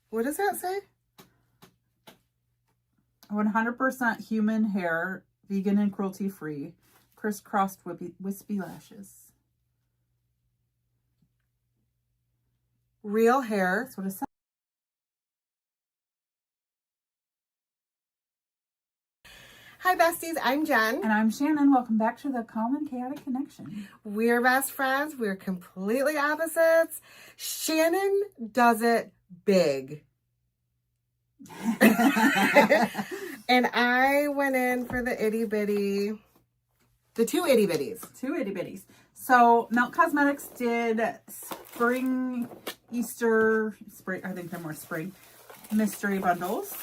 What does that say? 100% human hair, vegan and cruelty-free, crisscrossed wispy lashes. Real hair. That's what it says. Hi besties, I'm Jen. And I'm Shannon. Welcome back to the Calm and Chaotic Connection. We're best friends. We're completely opposites. Shannon does it big. And I went in for the itty bitty, the two itty bitties. Two itty bitties. So Melt Cosmetics did spring, Easter, spring, I think they're more spring, mystery bundles.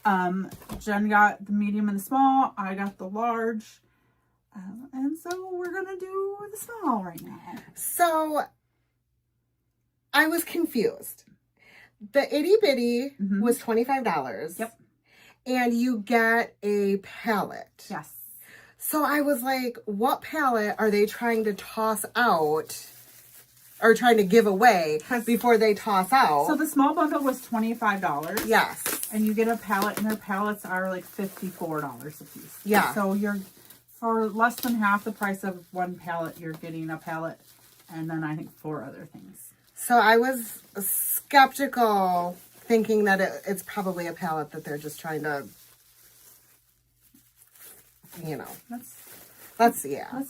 Jen got the medium and the small. I got the large. And so we're going to do the small right now. So I was confused. The itty bitty was $25. Yep. And you get a palette. Yes. So I was like, what palette are they trying to toss out or trying to give away before they toss out? So the small bundle was $25. Yes. And you get a palette, and their palettes are like $54 a piece. Yeah. So you're, for less than half the price of one palette, you're getting a palette and then I think 4 other things. So I was skeptical, thinking that it's probably a palette that they're just trying to, you know. Let's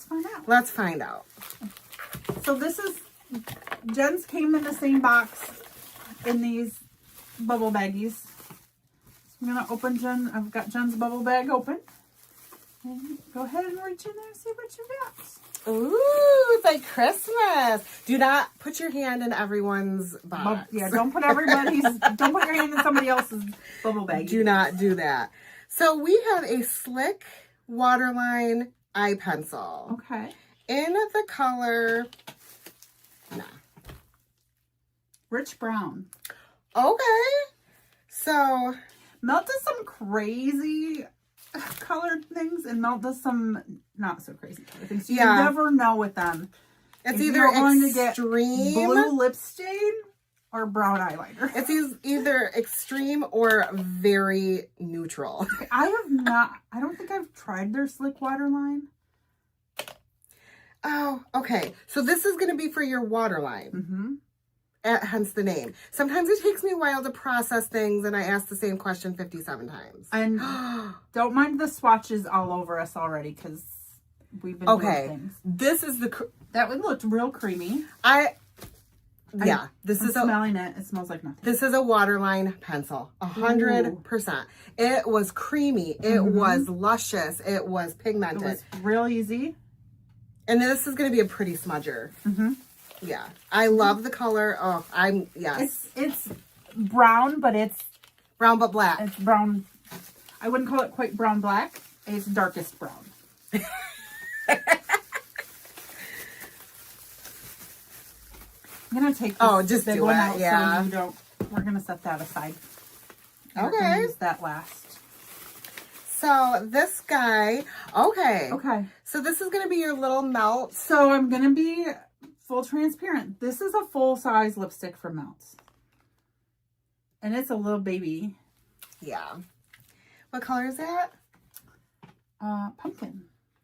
find out. Let's find out. So this is, Jen's came in the same box in these bubble baggies. So I'm going to open I've got Jen's bubble bag open. And go ahead and reach in there and see what you got. Ooh, it's like Christmas. Do not put your hand in everyone's box. Yeah, don't put your hand in somebody else's bubble bag. Do not do that. So we have a Slick Waterline eye pencil. Okay. In the color, Rich brown. Okay. So Melt does some crazy colored things, and Melt does some not so crazy colored things. You never know with them. It's if either you're going to extreme get blue lip stain or brown eyeliner. It's either extreme or very neutral. I don't think I've tried their Slick Waterline. Oh, okay. So this is going to be for your waterline. Mm-hmm. Hence the name. Sometimes it takes me a while to process things, and I ask the same question 57 times. And don't mind the swatches all over us already, because we've been doing things. This is that one looked real creamy. This is smelling it. It smells like nothing. This is a waterline pencil, 100%. It was creamy. It was luscious. It was pigmented. It was real easy. And this is going to be a pretty smudger. Yeah, I love the color. Oh, It's brown, but it's brown but black. It's brown. I wouldn't call it quite brown black. It's darkest brown. I'm gonna take this just big do one it. out Yeah. so you don't. We're gonna set that aside. Okay. We're gonna use that last. So this guy. Okay. Okay. So this is gonna be your little melt. So I'm gonna be full transparent. This is a full size lipstick from Melt, and it's a little baby. Yeah. What color is that? Pumpkin.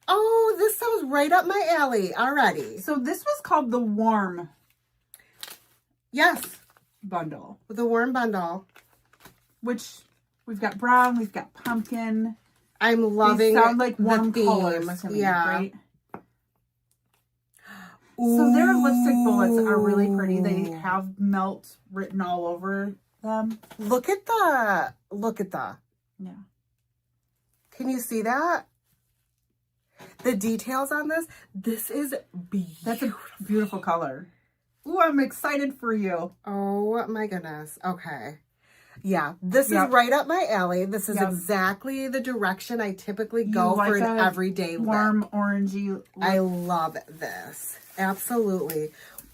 Oh, this sounds right up my alley already. So this was called the Warm. Yes. Bundle. The warm bundle. Which we've got brown, we've got pumpkin. I'm loving They sound like warm the colors theme. to me, Yeah. right? So their lipstick bullets are really pretty. They have Melt written all over them. Look at the. Yeah. Can you see that? The details on this. This is beautiful. That's a beautiful color. Ooh, I'm excited for you. Oh my goodness. Okay. Yeah, this is right up my alley. This is exactly the direction I typically go for an everyday warm lip. orangey lip. I love this. Absolutely.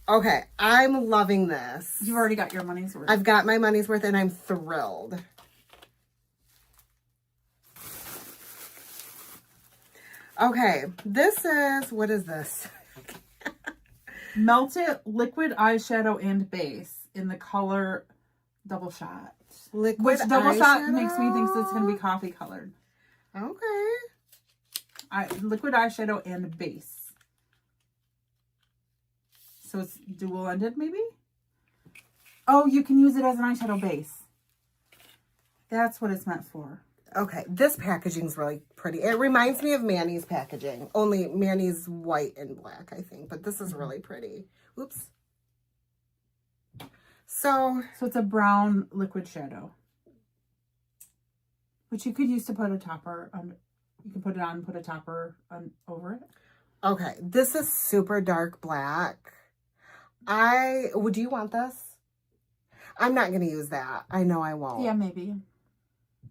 Okay, I'm loving this. You've already got your money's worth. I've got my money's worth and I'm thrilled. Okay, this is, what is this? Melted liquid eyeshadow and base in the color double shot. Liquid Which double shot eyeshadow? makes me think it's going to be coffee colored. Okay. Liquid eyeshadow and base. So it's dual ended maybe? Oh, you can use it as an eyeshadow base. That's what it's meant for. Okay, this packaging's really pretty. It reminds me of Manny's packaging. Only Manny's white and black, I think. But this is really pretty. Oops. So it's a brown liquid shadow. Which you could use to put a topper on. You can put it on and put a topper on over it. okay, this is super dark black. Do you want this? I'm not going to use that. I know I won't. Yeah, maybe.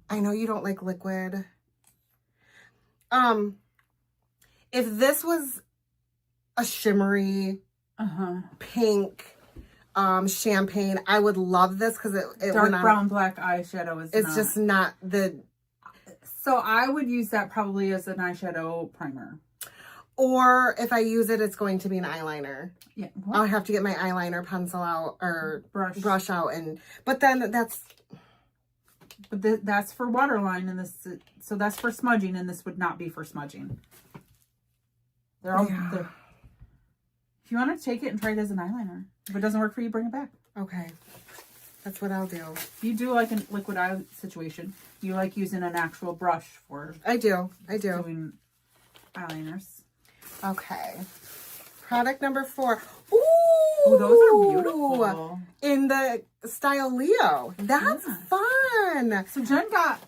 I know you don't like liquid. If this was a shimmery pink champagne, I would love this because it dark went on, brown black eyeshadow is it's not. just not the. So I would use that probably as an eyeshadow primer. Or if I use it, it's going to be an eyeliner. Yeah. I'll have to get my eyeliner pencil out or brush out, but then that's. But that's for waterline, and this, so that's for smudging, and this would not be for smudging. They're all. Yeah. If you want to take it and try it as an eyeliner, if it doesn't work for you, bring it back. Okay, that's what I'll do. If you do like a liquid eye situation, you like using an actual brush for. I do. Doing eyeliners. Okay. Product number 4. Ooh, those are beautiful. In the style Leo. That's fun. So Jen got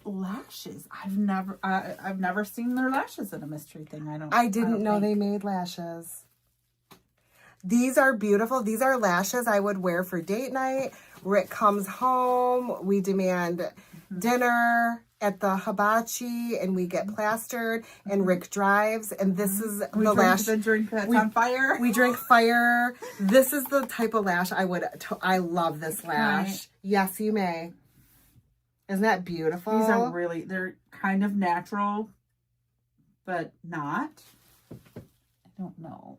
lashes. I've never seen their lashes in a mystery thing. I didn't know they made lashes. These are beautiful. These are lashes I would wear for date night. Rick comes home. We demand dinner at the hibachi, and we get plastered, and Rick drives, and this is the lash. The drink that's on fire. We drink fire. This is the type of lash I love this lash. Right. Yes, you may. Isn't that beautiful? These are they're kind of natural, but not. I don't know.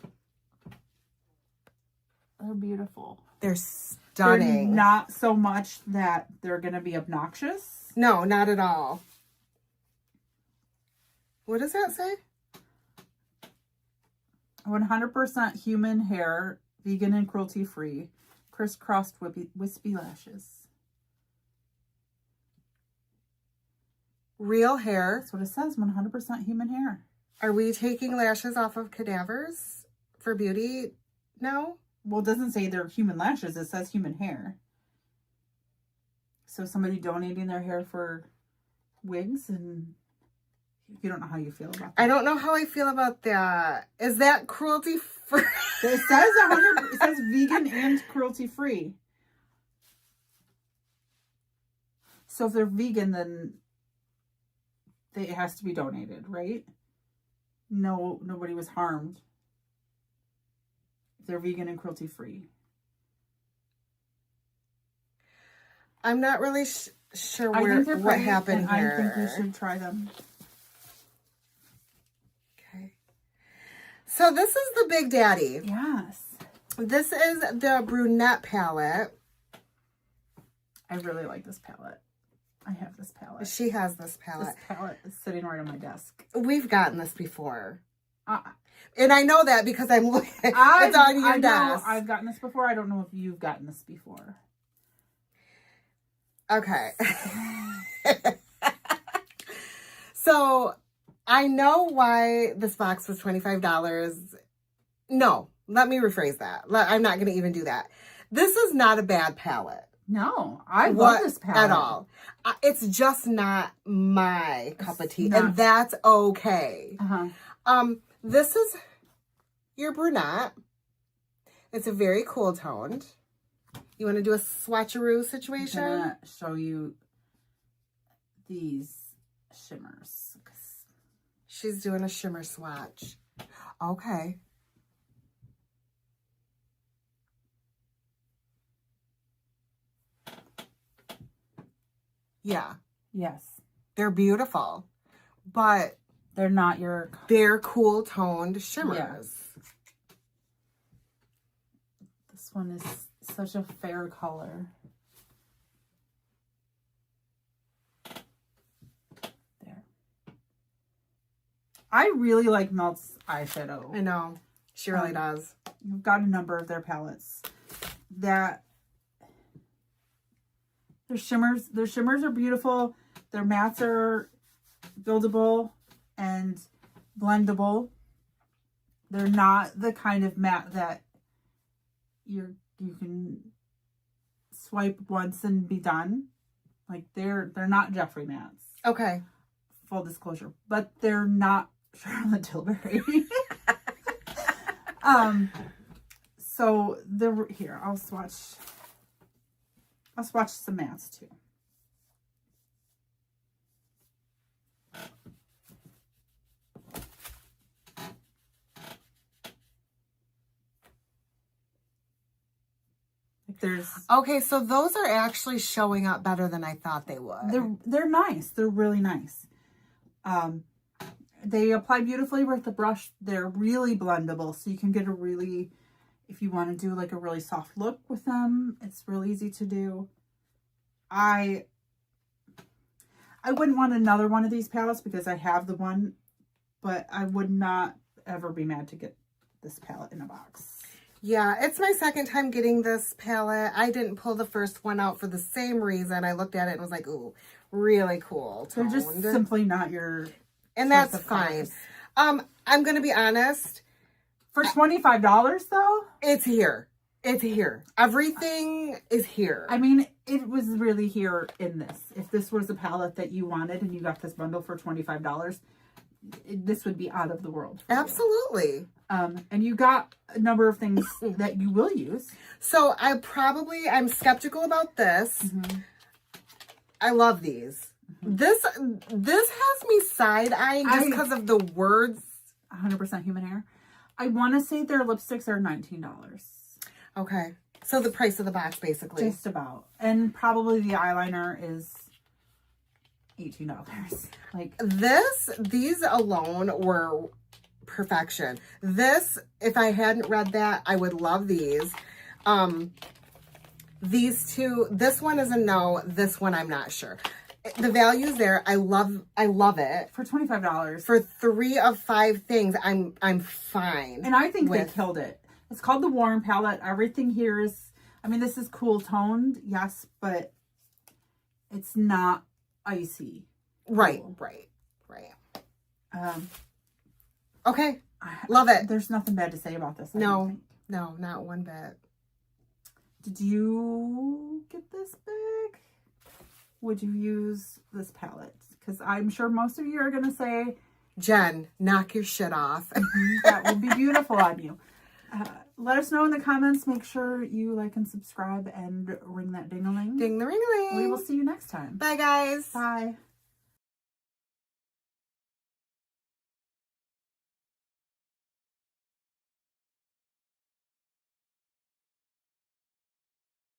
They're beautiful. They're stunning. They're not so much that they're going to be obnoxious. No, not at all. What does that say? 100% human hair, vegan and cruelty free, crisscrossed wispy lashes. Real hair. That's what it says. 100% human hair. Are we taking lashes off of cadavers for beauty? No. Well, it doesn't say they're human lashes. It says human hair. So somebody donating their hair for wigs, and you don't know how you feel about that. I don't know how I feel about that. Is that cruelty free? It says 100. It says vegan and cruelty free. So if they're vegan, then it has to be donated, right? No, nobody was harmed. If they're vegan and cruelty free. I'm not really sure what happened here. I think we should try them. Okay. So this is the Big Daddy. Yes. This is the brunette palette. I really like this palette. I have this palette. She has this palette. This palette is sitting right on my desk. We've gotten this before. And I know that because I'm looking. It's on your desk. I've gotten this before. I don't know if you've gotten this before. Okay. So I know why this box was $25. No, let me rephrase that. I'm not going to even do that. This is not a bad palette. No, I love this palette. At all. It's just not my cup of tea. And that's okay. This is your brunette. It's a very cool toned. You want to do a swatcheroo situation? I'm going to show you these shimmers. She's doing a shimmer swatch. Okay. Yeah. Yes. They're beautiful. But they're not they're cool toned shimmers. Yes. This one is such a fair color. I really like Melt's eyeshadow. I know. She really does. You've got a number of their palettes that their shimmers are beautiful. Their mattes are buildable and blendable. They're not the kind of matte that you can swipe once and be done. Like they're not Jeffree mattes. Okay. Full disclosure, but they're not Charlotte Tilbury. So here, I'll swatch some mattes too. Okay, so those are actually showing up better than I thought they would. They're nice. They're really nice. They apply beautifully with the brush. They're really blendable, so you can get if you want to do like a really soft look with them, it's real easy to do. I wouldn't want another one of these palettes because I have the one, but I would not ever be mad to get this palette in a box. Yeah, it's my second time getting this palette. I didn't pull the first one out for the same reason. I looked at it and was like, ooh, really cool toned. They're just simply not your... And that's fine. I'm going to be honest. For $25 though? It's here. It's here. Everything is here. I mean, it was really here in this. If this was a palette that you wanted and you got this bundle for $25, this would be out of the world. Absolutely. And you got a number of things that you will use. So I'm skeptical about this. Mm-hmm. I love these. Mm-hmm. This has me side-eyeing just because of the words. 100% human hair. I want to say their lipsticks are $19. Okay. So the price of the box, basically. Just about. And probably the eyeliner is $18. Like these alone were perfection. This, if I hadn't read that, I would love these. These two, this one is a no, this one I'm not sure. The value's there. I love it. For $25. For 3 of 5 things, I'm fine. And I think they killed it. It's called the Warm Palette. Everything here is, I mean, this is cool toned, yes, but it's not icy. Right. Okay. Love it. There's nothing bad to say about this. No, not one bit. Did you get this bag? Would you use this palette? Because I'm sure most of you are going to say, Jen, knock your shit off. That would be beautiful on you. Let us know in the comments. Make sure you like and subscribe and ring that ding-a-ling. Ding the ring-a-ling. We will see you next time. Bye, guys. Bye.